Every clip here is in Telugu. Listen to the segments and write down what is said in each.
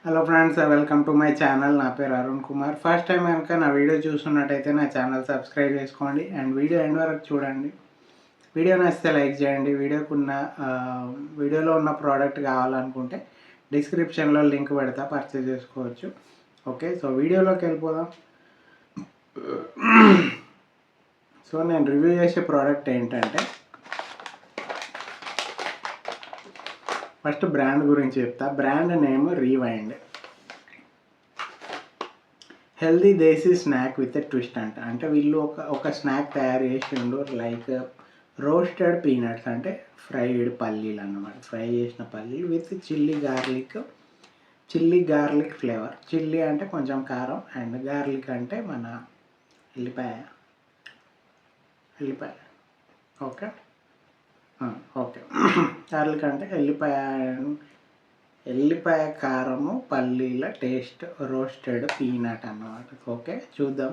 Hello friends, welcome to my channel. నా పేరు అరుణ్ కుమార్. ఫస్ట్ టైం కనుక నా వీడియో చూస్తున్నట్టయితే నా ఛానల్ సబ్స్క్రైబ్ చేసుకోండి అండ్ వీడియో ఎండ్ వరకు చూడండి. వీడియో నచ్చితే లైక్ చేయండి. వీడియోలో ఉన్న ప్రోడక్ట్ కావాలనుకుంటే డిస్క్రిప్షన్లో లింక్ పెడతా, పర్చేజ్ చేసుకోవచ్చు. ఓకే, సో వీడియోలోకి వెళ్ళిపోదాం. సో నేను రివ్యూ చేసే ప్రోడక్ట్ ఏంటంటే, ఫస్ట్ బ్రాండ్ గురించి చెప్తా. Brand name rewind. Healthy desi snack with a twist అంటే వీళ్ళు ఒక స్నాక్ తయారు చేసిండు, లైక్ రోస్టెడ్ పీనట్స్, అంటే ఫ్రైడ్ పల్లీలు అన్నమాట. ఫ్రై చేసిన పల్లీలు with chilli garlic flavour. Chilli అంటే కొంచెం కారం అండ్ గార్లిక్ అంటే మన ఎల్లిపాయ. ఓకే ఓకే గార్లిక్ అంటే ఎల్లిపాయ కారము, పల్లీల టేస్ట్, రోస్టెడ్ పీనట్ అన్నమాట. ఓకే, చూద్దాం.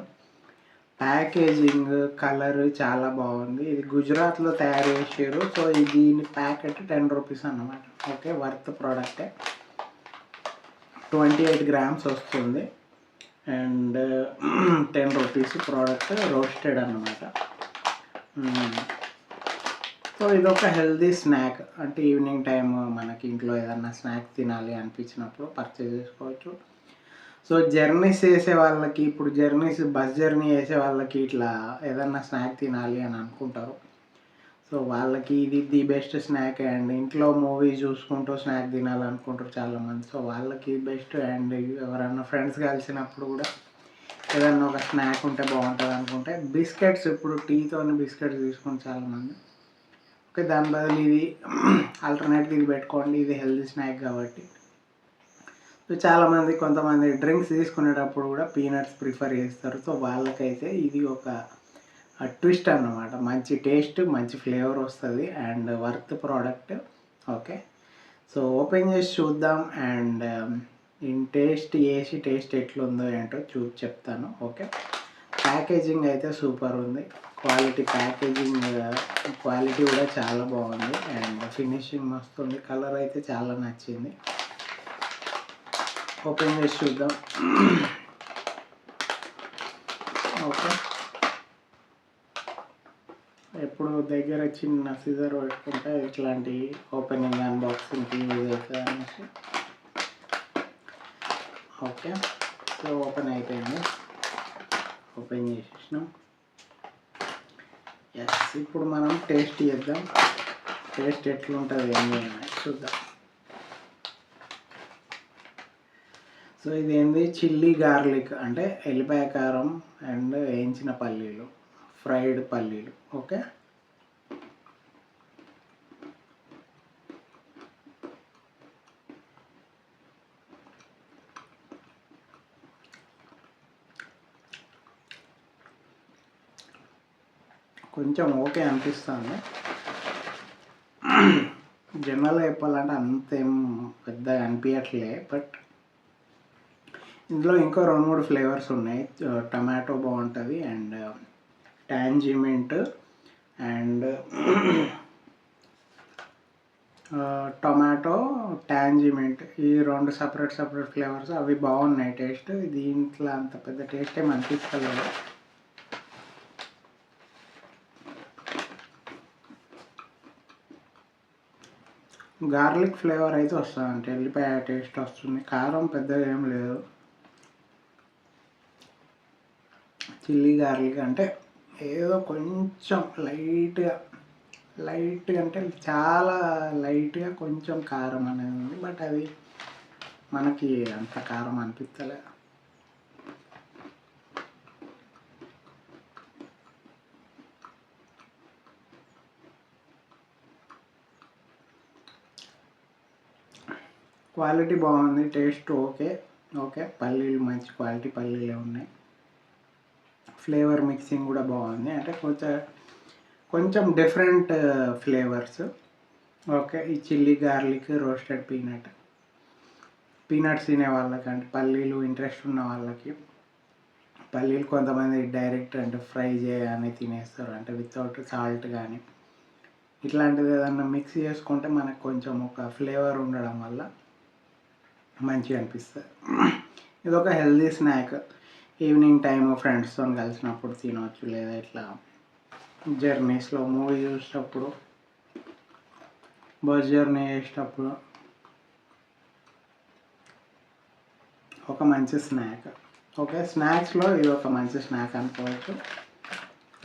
ప్యాకేజింగ్ కలర్ చాలా బాగుంది. ఇది గుజరాత్లో తయారు చేసారు. సో దీని ప్యాకెట్ 10 రూపీస్ అన్నమాట. ఓకే, వర్త్ ప్రోడక్టే. 28 గ్రామ్స్ వస్తుంది అండ్ 10 రూపీస్ ప్రోడక్ట్, రోస్టెడ్ అన్నమాట. సో ఇదొక హెల్దీ స్నాక్, అంటే ఈవినింగ్ టైం మనకి ఇంట్లో ఏదన్నా స్నాక్ తినాలి అనిపించినప్పుడు పర్చేజ్ చేసుకోవచ్చు. సో జర్నీస్ చేసే వాళ్ళకి, ఇప్పుడు బస్ జర్నీ చేసే వాళ్ళకి ఇట్లా ఏదన్నా స్నాక్ తినాలి అని అనుకుంటారు. సో వాళ్ళకి ఇది ది బెస్ట్ స్నాక్. అండ్ ఇంట్లో మూవీ చూసుకుంటూ స్నాక్ తినాలనుకుంటారు చాలామంది. సో వాళ్ళకి బెస్ట్. అండ్ ఎవరన్నా ఫ్రెండ్స్ కలిసినప్పుడు కూడా ఏదన్నా ఒక స్నాక్ ఉంటే బాగుంటుంది అనుకుంటే బిస్కెట్స్, ఇప్పుడు టీతో బిస్కెట్స్ తీసుకుని చాలామంది. ఓకే, దాని బదులు ఇది ఆల్టర్నేట్గా ఇది పెట్టుకోండి. ఇది హెల్తీ స్నాక్ కాబట్టి. సో కొంతమంది డ్రింక్స్ తీసుకునేటప్పుడు కూడా పీనట్స్ ప్రిఫర్ చేస్తారు. సో వాళ్ళకైతే ఇది ఒక ట్విస్ట్ అన్నమాట. మంచి టేస్ట్, మంచి ఫ్లేవర్ వస్తుంది and worth product. Okay, so open చేసి చూద్దాం అండ్ టేస్ట్ ఎట్లుందో ఏంటో చెప్తాను. ఓకే, ప్యాకేజింగ్ అయితే సూపర్ ఉంది. క్వాలిటీ కూడా చాలా బాగుంది అండ్ ఫినిషింగ్ వస్తుంది. కలర్ అయితే చాలా నచ్చింది. ఓపెన్ చేసి చూద్దాం. ఓకే, ఎప్పుడు దగ్గర చిన్న సిజర్ పెట్టుకుంటే ఇట్లాంటి ఓపెనింగ్ అన్బాక్సింగ్కి యూజ్ అవుతుంది అనేసి. ఓకే, సో ఓపెన్ అయిపోయింది. ఓపెన్ చేసేసినాం. ఎస్, ఇప్పుడు మనం టేస్ట్ చేద్దాం. టేస్ట్ ఎట్లుంటుంది ఏంటి చూద్దాం. సో ఇదేంది, చిల్లీ గార్లిక్ అంటే ఎల్లిపాయ కారం అండ్ వేయించిన పల్లీలు, ఫ్రైడ్ పల్లీలు. ఓకే, కొంచెం ఓకే అనిపిస్తుంది. జనరల్గా చెప్పాలంటే అంతేం పెద్దగా అనిపించట్లే. బట్ ఇందులో ఇంకో 2-3 ఫ్లేవర్స్ ఉన్నాయి. టమాటో బాగుంటుంది అండ్ టాంజిమెంట్ అండ్ టొమాటో టాంజిమెంట్, ఈ 2 సపరేట్ ఫ్లేవర్స్. అవి బాగున్నాయి టేస్ట్. దీంట్లో అంత పెద్ద టేస్ట్ ఏమి అనిపిస్తలేదు. గార్లిక్ ఫ్లేవర్ అయితే వస్తుంది, అంటే ఎల్లిపాయ టేస్ట్ వస్తుంది. కారం పెద్దగా ఏం లేదు. చిల్లీ గార్లిక్ అంటే ఏదో కొంచెం లైట్గా అంటే చాలా లైట్గా కొంచెం కారం అనేది ఉంది. బట్ అది మనకి అంత కారం అనిపిస్తలే. క్వాలిటీ బాగుంది, టేస్ట్ ఓకే. పల్లీలు మంచి క్వాలిటీ పల్లీలే ఉన్నాయి. ఫ్లేవర్ మిక్సింగ్ కూడా బాగుంది, అంటే కొంచెం డిఫరెంట్ ఫ్లేవర్స్. ఓకే, ఈ చిల్లీ గార్లిక్, రోస్టెడ్ పీనట్స్ తినే వాళ్ళకి, అంటే పల్లీలు ఇంట్రెస్ట్ ఉన్న వాళ్ళకి. పల్లీలు కొంతమంది డైరెక్ట్ అంటే ఫ్రై చేయగానే తినేస్తారు, అంటే వితౌట్ సాల్ట్ కానీ. ఇట్లాంటిది ఏదన్నా మిక్స్ చేసుకుంటే మనకు కొంచెం ఒక ఫ్లేవర్ ఉండడం వల్ల మంచిగా అనిపిస్తుంది. ఇది ఒక హెల్దీ స్నాక్. ఈవినింగ్ టైం ఫ్రెండ్స్తో కలిసినప్పుడు తినవచ్చు, లేదా ఇట్లా జర్నీస్లో మూవీ చూసేటప్పుడు, బస్ జర్నీ చేసేటప్పుడు ఒక మంచి స్నాక్. ఓకే, స్నాక్స్లో ఇది ఒక మంచి స్నాక్ అనుకోవచ్చు.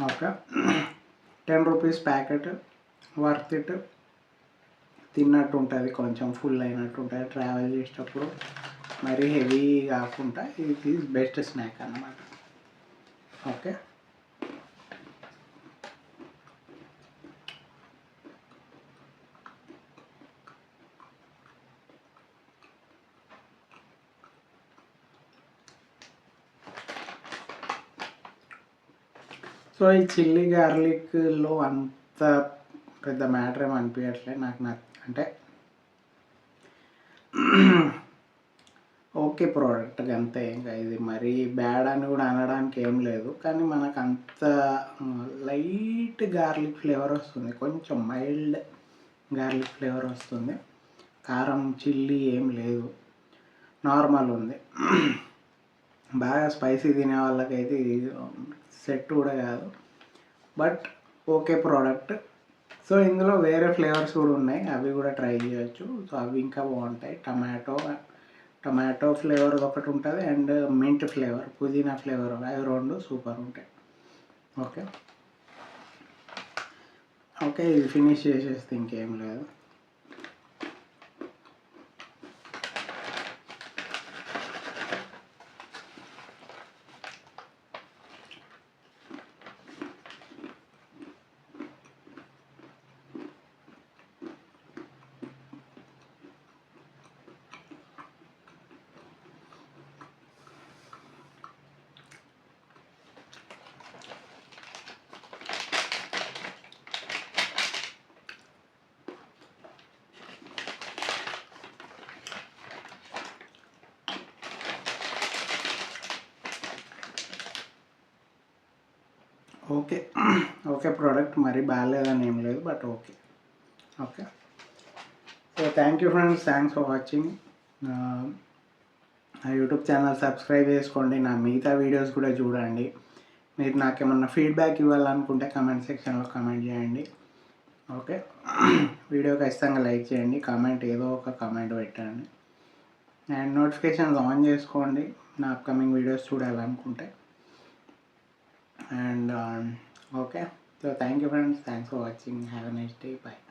Okay, 10 rupees packet, worth it. తిన్నట్టు ఉంటుంది, కొంచెం ఫుల్ అయినట్టు ఉంటుంది ట్రావెల్ చేసేటప్పుడు, మరీ హెవీ కాకుండా ఇది బెస్ట్ స్నాక్ అన్నమాట. ఓకే, సో ఈ చిల్లీ గార్లిక్లో అంత పెద్ద మ్యాటర్ ఏమి అనిపించట్లేదు నాకు అంటే ఓకే ప్రోడక్ట్ అంతే. ఇంకా ఇది మరీ బ్యాడ్ అని కూడా అనడానికి ఏం లేదు, కానీ మనకు అంత లైట్ గార్లిక్ ఫ్లేవర్ వస్తుంది, కొంచెం మైల్డ్ గార్లిక్ ఫ్లేవర్ వస్తుంది. కారం చిల్లీ ఏం లేదు, నార్మల్ ఉంది. బాగా స్పైసీ తినే వాళ్ళకైతే ఇది సెట్ కూడా కాదు, బట్ ఓకే ప్రోడక్ట్. సో ఇందులో వేరే ఫ్లేవర్స్ కూడా ఉన్నాయి, అవి కూడా ట్రై చేయొచ్చు. సో అవి ఇంకా బాగుంటాయి. టమాటో ఫ్లేవర్ ఒకటి ఉంటుంది, అండ్ మింట్ ఫ్లేవర్, పుదీనా ఫ్లేవర్, అవి రెండు సూపర్ ఉంటాయి. ఓకే ఓకే, ఇది ఫినిష్ చేసేస్తే ఇంకేం లేదు. ఓకే ఓకే ప్రోడక్ట్, మరీ బాగాలేదని ఏం లేదు, but okay. Okay, so thank you friends, thanks for watching. నా యూట్యూబ్ ఛానల్ సబ్స్క్రైబ్ చేసుకోండి, నా మిగతా వీడియోస్ కూడా చూడండి. మీరు నాకేమన్నా ఫీడ్బ్యాక్ ఇవ్వాలనుకుంటే కమెంట్ సెక్షన్లో కమెంట్ చేయండి. ఓకే, వీడియో ఖచ్చితంగా లైక్ చేయండి, కామెంట్ ఏదో ఒక కామెంట్ పెట్టండి, అండ్ నోటిఫికేషన్స్ ఆన్ చేసుకోండి నా అప్కమింగ్ వీడియోస్ చూడాలనుకుంటే. And okay, so thank you friends, thanks for watching, have a nice day, bye.